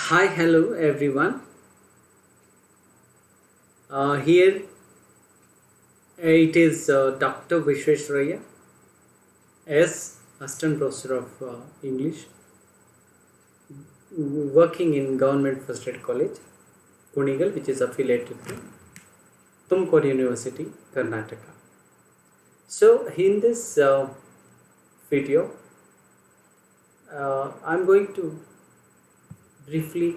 Hi, hello everyone. Here it is Dr. Visweswaraiah, as Assistant Professor of English, working in Government First Aid College, Kunigal, which is affiliated to Tumkur University, Karnataka. So, in this video, I'm going to briefly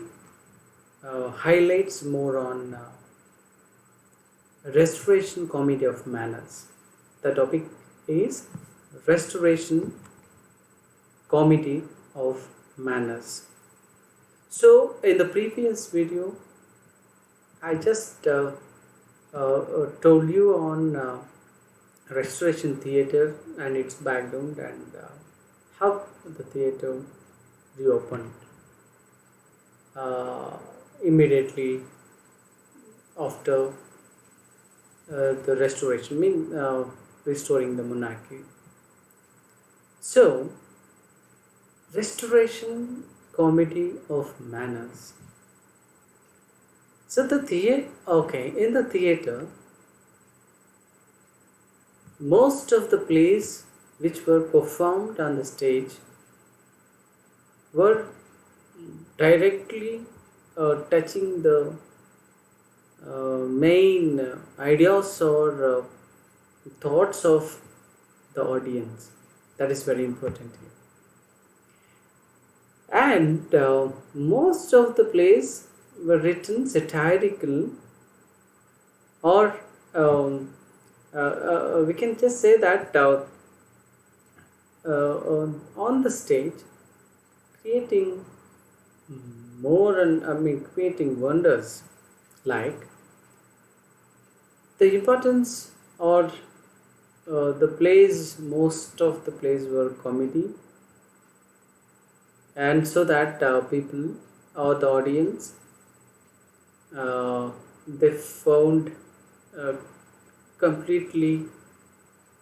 highlights more on restoration comedy of manners. The topic is restoration comedy of manners. So in the previous video I just told you on restoration theatre and its background and how the theatre reopened immediately after the restoration, restoring the monarchy. So, restoration comedy of manners. So in the theatre, most of the plays which were performed on the stage were directly touching the main ideas or thoughts of the audience. That is very important here. And most of the plays were written satirical, or we can just say that on the stage, creating creating wonders, like the importance or most of the plays were comedy, and so that people or the audience they found completely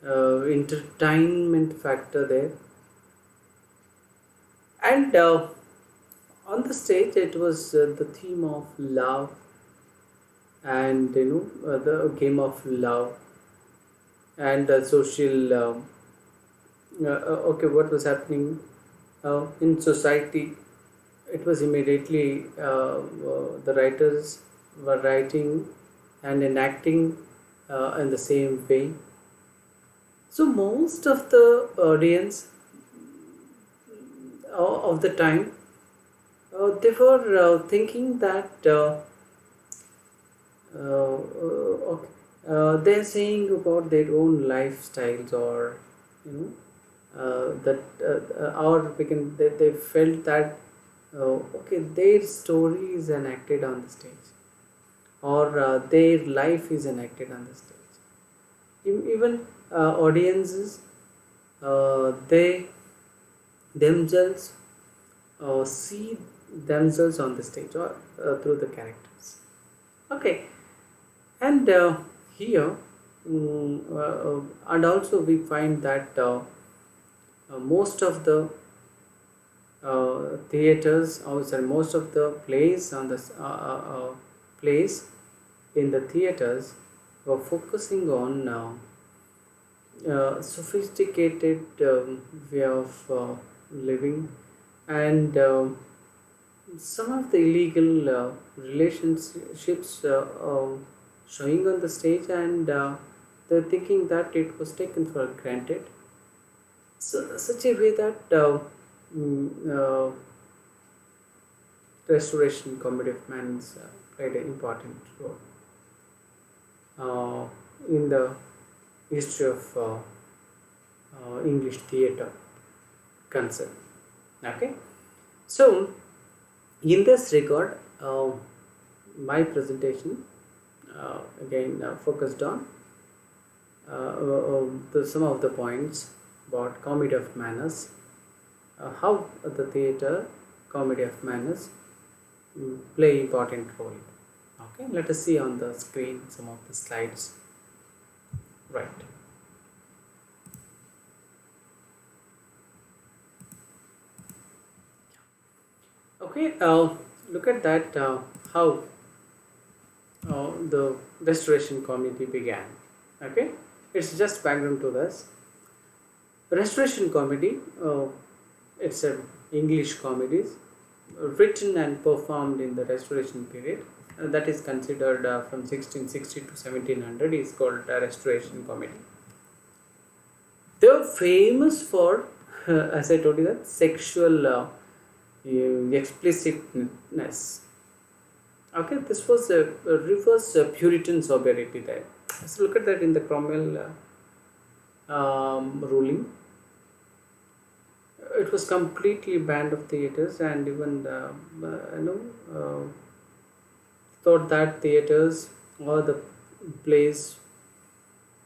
entertainment factor there. And on the stage it was the theme of love, and the game of love and social what was happening in society. It was immediately the writers were writing and enacting in the same way. So most of the audience of the time they were thinking that they're saying about their own lifestyles, or or they felt that their story is enacted on the stage, or their life is enacted on the stage. Even audiences, they themselves see themselves on the stage, or through the characters. Okay. And here and also we find that most of the theaters, most of the plays on the plays in the theaters were focusing on sophisticated way of living, and some of the illegal relationships showing on the stage, and they're thinking that it was taken for granted. So such a way that restoration comedy of manners played an important role in the history of English theatre concern. Okay, so in this regard, my presentation again focused on some of the points about comedy of manners, how the theatre comedy of manners play important role. Okay, let us see on the screen some of the slides. Right. Okay, look at that, how the Restoration Comedy began. Okay, it's just background to this. Restoration Comedy, it's a English comedies written and performed in the Restoration period. That is considered from 1660 to 1700 is called Restoration Comedy. They were famous for, as I told you, that sexual explicitness. Okay, this was a reverse Puritan sobriety there. Let's look at that in the Cromwell ruling. It was completely banned of theatres, and even thought that theatres or the plays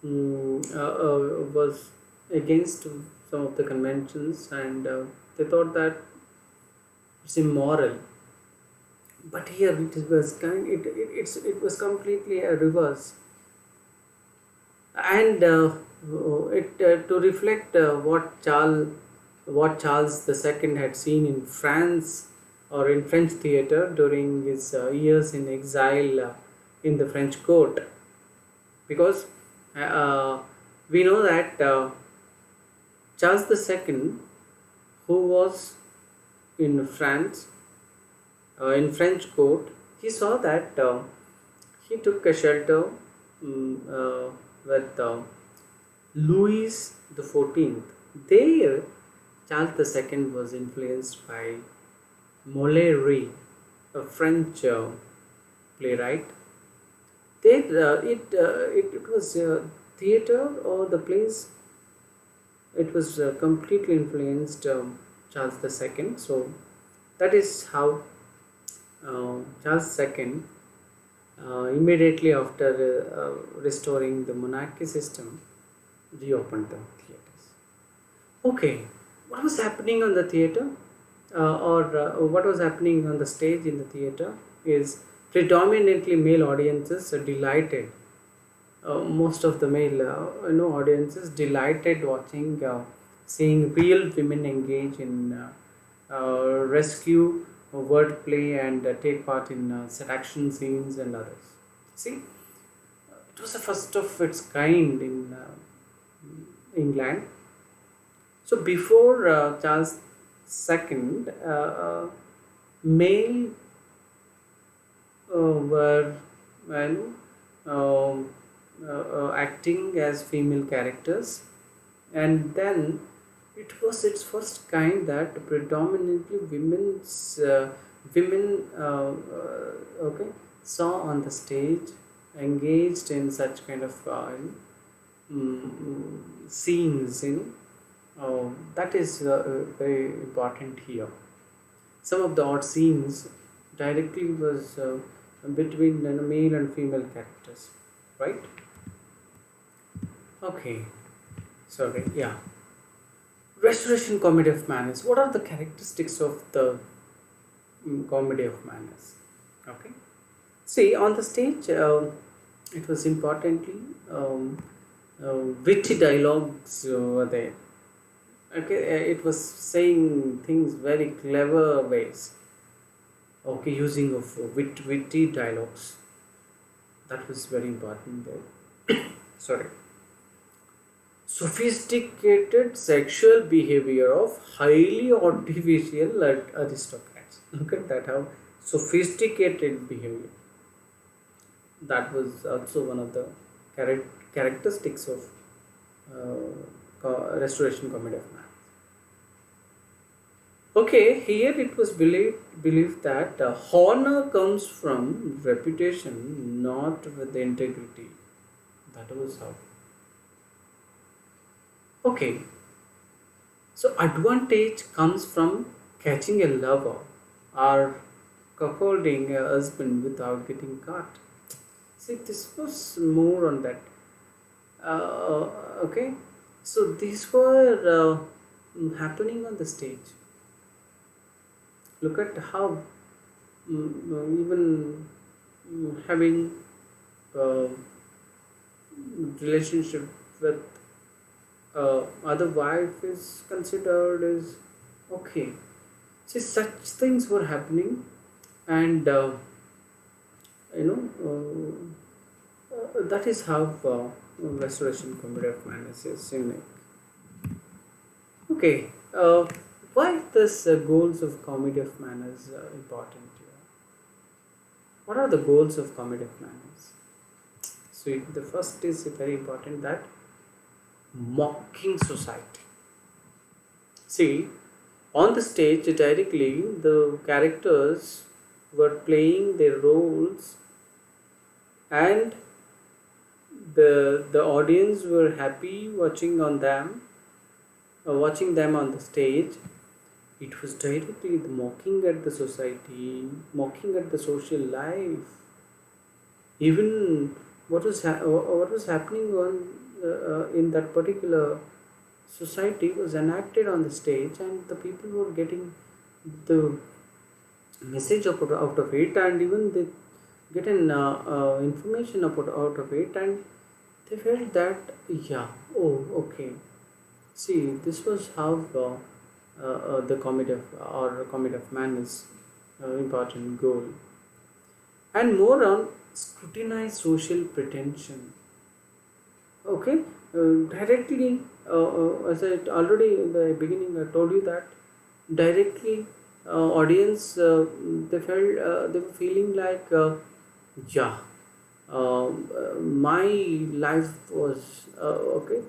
was against some of the conventions, and they thought that it's immoral. But here it was completely a reverse, and to reflect what Charles II had seen in France or in French theatre during his years in exile in the French court, because we know that Charles II, who was in France, in French court, he saw that he took a shelter with Louis XIV. There, Charles II was influenced by Molière, a French playwright. There, it was theatre or the plays. It was completely influenced Charles II. So that is how Charles II, immediately after restoring the monarchy system, reopened the theatres. Okay, what was happening on the theatre or what was happening on the stage in the theatre is predominantly male audiences delighted. Most of the male audiences delighted watching, seeing real women engage in rescue, wordplay, and take part in seduction scenes and others. See, it was the first of its kind in England. So before Charles II, male were acting as female characters, and then it was its first kind that predominantly women saw on the stage, engaged in such kind of scenes. That is very important here. Some of the odd scenes directly was between male and female characters, right? Okay, sorry, yeah. Restoration Comedy of Manners. What are the characteristics of the Comedy of Manners? Okay. See, on the stage, it was importantly witty dialogues were there. Okay, it was saying things very clever ways. Okay, using of witty dialogues. That was very important there. Sorry. Sophisticated sexual behavior of highly artificial aristocrats. Look at that, how sophisticated behavior. That was also one of the characteristics of Restoration Comedy of Manners. Okay, here it was believed that honor comes from reputation, not with integrity. That was how. Okay, so advantage comes from catching a lover or cuckolding a husband without getting caught. See, this was more on that. Okay, so these were happening on the stage. Look at how even having relationship with other wife is considered as okay. See, such things were happening, and you know that is how restoration comedy of manners is unique. Okay, why this goals of comedy of manners important here? What are the goals of comedy of manners? So the first is very important, that mocking society. See, on the stage directly, the characters were playing their roles, and the audience were happy watching them on the stage. It was directly the mocking at the society, mocking at the social life. Even what was happening in that particular society was enacted on the stage, and the people were getting the message out of it, and even they get an information out of it, and they felt that, yeah, oh, okay, see, this was how the comedy of man is important goal. And more on scrutinize social pretension. Okay, directly, as I already in the beginning I told you that directly audience, they felt, they were feeling like, yeah, my life was okay,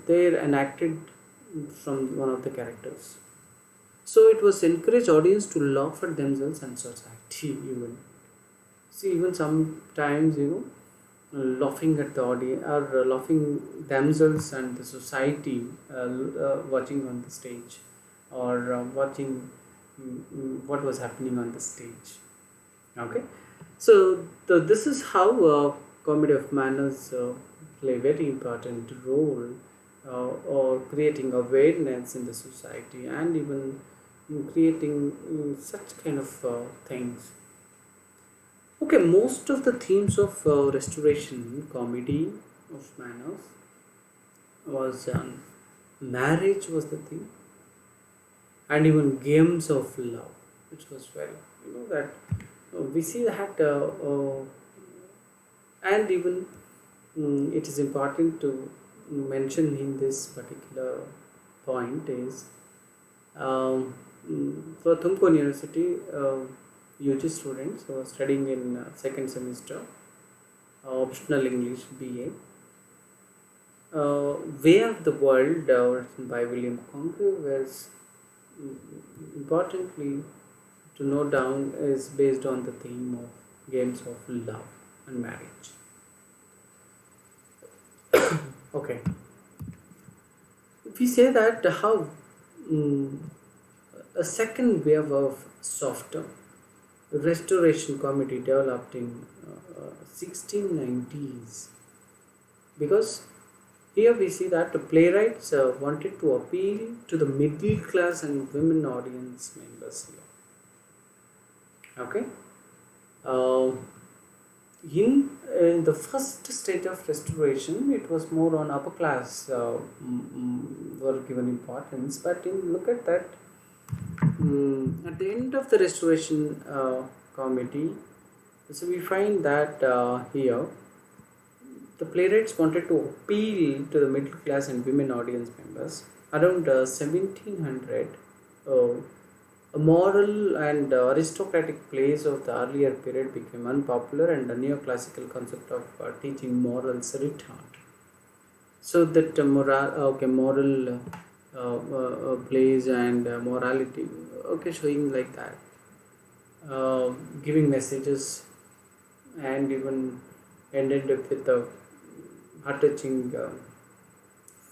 they're enacted from one of the characters. So it was encourage audience to laugh at themselves and society. Even see, even sometimes, laughing at the audience, or laughing themselves and the society, watching on the stage, or watching what was happening on the stage. Okay, so this is how comedy of manners play very important role, or creating awareness in the society, and even creating such kind of things. Okay, most of the themes of restoration comedy of manners was marriage was the theme, and even games of love, which was very, that we see that, and even it is important to mention in this particular point is, for Tumkur University, UG students who are studying in second semester, optional English BA, Way of the World, written by William Congreve, was importantly to note down, is based on the theme of games of love and marriage. Okay, we say that how a second wave of softer restoration comedy developed in 1690s, because here we see that the playwrights wanted to appeal to the middle class and women audience members here. Okay, in the first stage of restoration, it was more on upper class were given importance, but look at that, at the end of the restoration comedy, so we find that here the playwrights wanted to appeal to the middle class and women audience members. Around 1700, a moral and aristocratic plays of the earlier period became unpopular, and the neoclassical concept of teaching morals returned. So that moral plays and morality, showing like that, giving messages, and even ended up with the heart-touching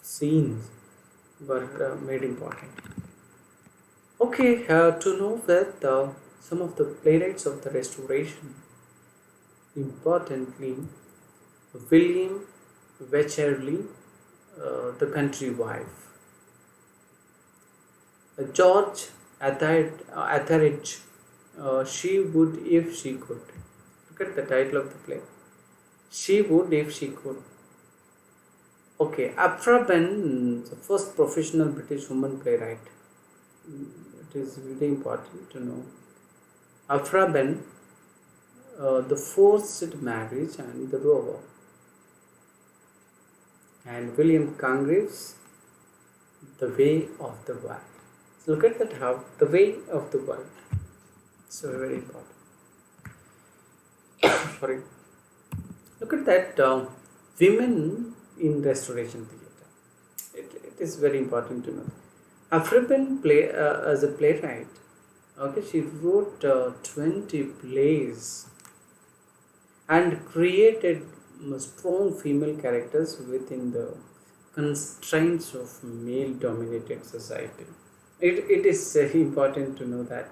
scenes were made important. Okay, to know that some of the playwrights of the Restoration, importantly, William Wycherley, The Country Wife, George Etheridge, She Would If She Could. Look at the title of the play. She Would If She Could. Okay, Aphra Behn, the first professional British woman playwright. It is really important to know. Afraben, the forced marriage and the rover, and William Congreve's The Way of the World. So look at that, how the way of the world. So very important. Sorry. Look at that, women in Restoration Theatre. It is very important to know. African play as a playwright. Okay, she wrote 20 plays and created strong female characters within the constraints of male dominated society. It is important to know that.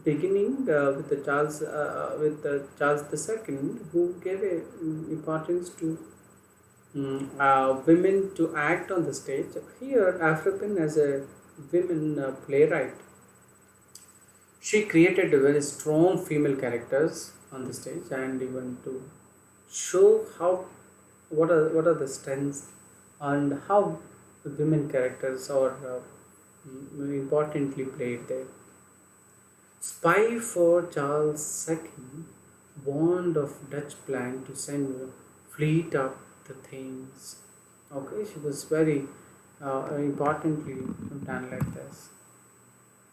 Beginning with the Charles II, who gave importance to women to act on the stage. Here, African as a women playwright, she created a very strong female characters on the stage, and even to show how what are the strengths and how the women characters are importantly played there. Spy for Charles II warned of Dutch plan to send a fleet up the Thames. Okay, she was very importantly done like this.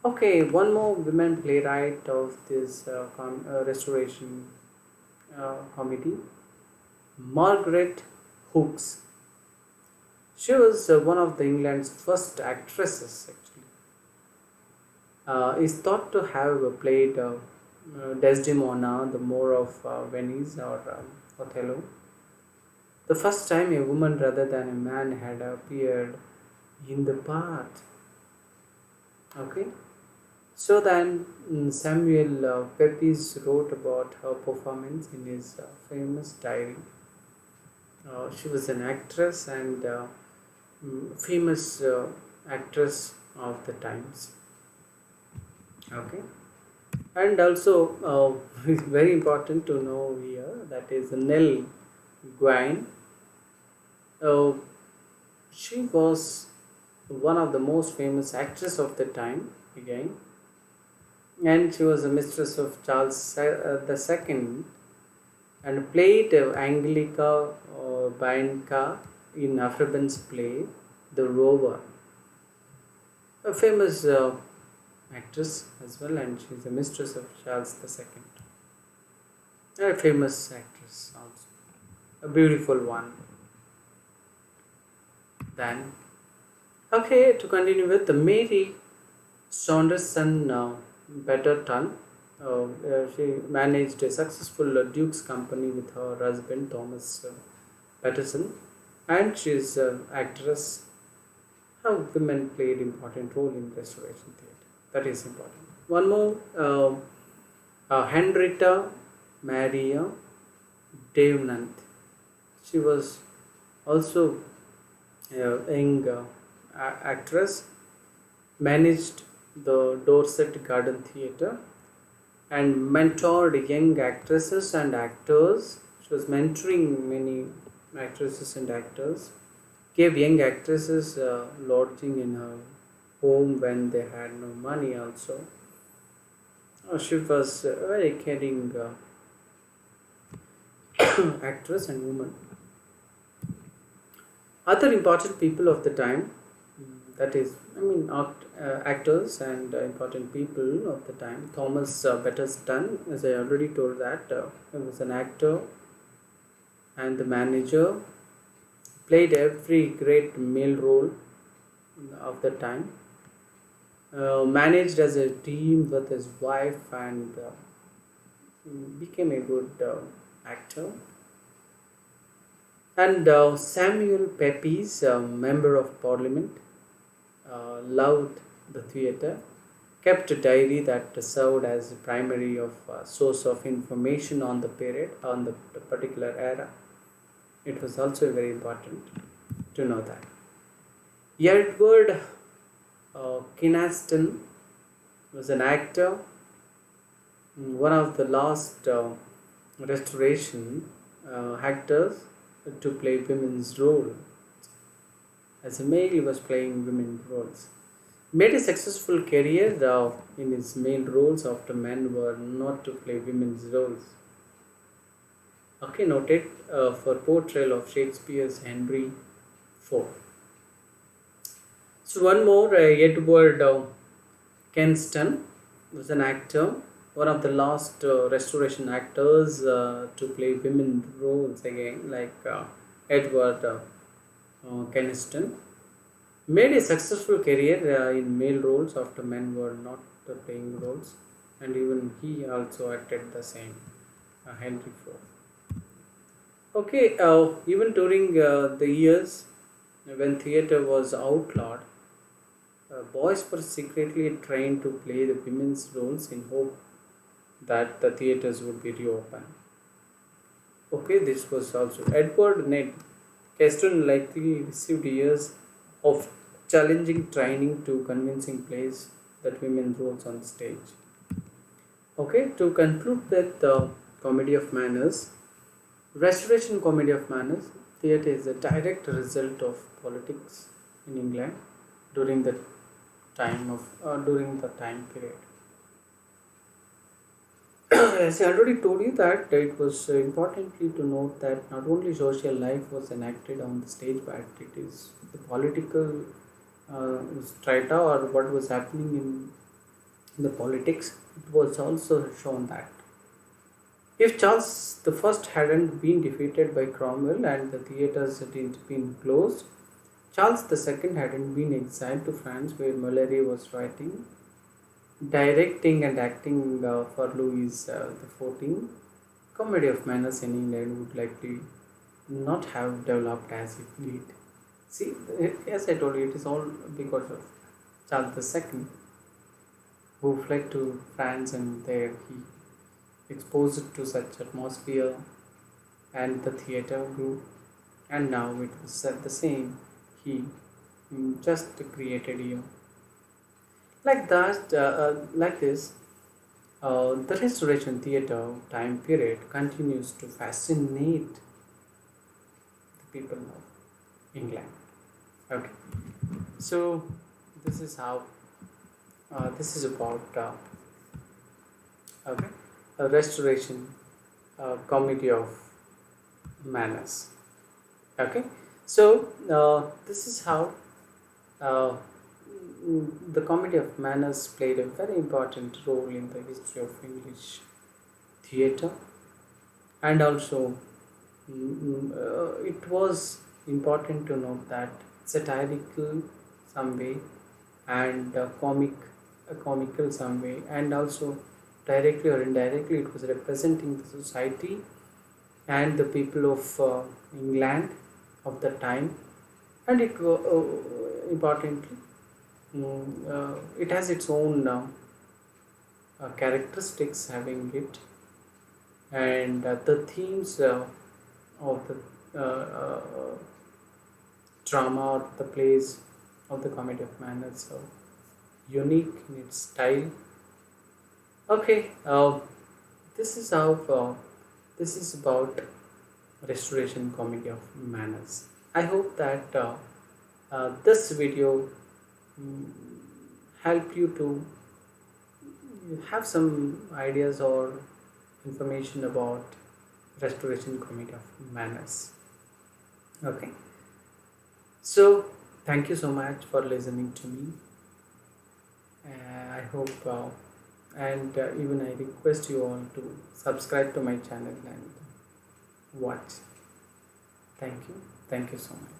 Okay, one more women playwright of this restoration committee, Margaret Hooks. She was one of the England's first actresses, actually. Is thought to have played Desdemona, the Moor of Venice, or Othello. The first time a woman rather than a man had appeared in the part. Okay. So then Samuel Pepys wrote about her performance in his famous diary. She was an actress and famous actress of the times. Okay, and also very important to know here, that is Nell Gwine. She was one of the most famous actresses of the time again, and she was a mistress of Charles II and played Angelica Bainka in Afriban's play The Rover. A famous actress as well, and she's a mistress of Charles II. A famous actress also, a beautiful one. Then, okay, to continue with the Mary Saunderson Betterton. She managed a successful Duke's company with her husband Thomas Patterson, and she's an actress. How women played important role in Restoration Theatre. That is important. One more, Henrietta Maria Davenport. She was also a young actress, managed the Dorset Garden Theatre, and mentored young actresses and actors. She was mentoring many actresses and actors, gave young actresses lodging in her home when they had no money also. She was a very caring actress and woman. Other important people of the time, that is, actors and important people of the time. Thomas Betterston, as I already told that, he was an actor and the manager, played every great male role of the time. Managed as a team with his wife and became a good actor. And Samuel Pepys, member of parliament, loved the theatre, kept a diary that served as a primary source of information on the period, on the particular era. It was also very important to know that. Edward Kenston was an actor, one of the last restoration actors to play women's role. As a male, he was playing women's roles. Made a successful career in his male roles after men were not to play women's roles. Okay, noted for portrayal of Shakespeare's Henry IV. So one more, Edward Kenston was an actor, one of the last Restoration actors to play women roles again, like Edward Kenston. Made a successful career in male roles after men were not playing roles, and even he also acted the same, Henry IV. Okay, even during the years when theatre was outlawed, boys were secretly trained to play the women's roles in hope that the theatres would be reopened. Okay, this was also Edward Ned Keston likely received years of challenging training to convincing plays that women roles on stage. Okay, to conclude with the comedy of manners, Restoration comedy of manners theatre is a direct result of politics in England during the time period. As I already told you that it was importantly to note that not only social life was enacted on the stage, but it is the political strata or what was happening in the politics. It was also shown that if Charles the First hadn't been defeated by Cromwell and the theatres hadn't been closed, Charles the Second hadn't been exiled to France where Molière was writing, directing and acting for Louis the 14th, comedy of manners in England would likely not have developed as it did. See, as I told you, it is all because of Charles the Second, who fled to France and there he exposed to such atmosphere and the theatre grew, and now it was the same he just created here like that like this. The Restoration theatre time period continues to fascinate the people of England. Okay, so this is how this is about okay, a Restoration comedy of manners. Okay, so this is how uh, the comedy of manners played a very important role in the history of English theatre, and also it was important to note that satirical some way and comical some way, and also directly or indirectly it was representing the society and the people of England of the time, and it importantly it has its own characteristics having it, and the themes of the drama or the plays of the comedy of manners are unique in its style. Okay, this is how this is about Restoration comedy of manners. I hope that this video help you to have some ideas or information about Restoration comedy of manners. Okay, so thank you so much for listening to me. I hope and even I request you all to subscribe to my channel and watch. Thank you so much.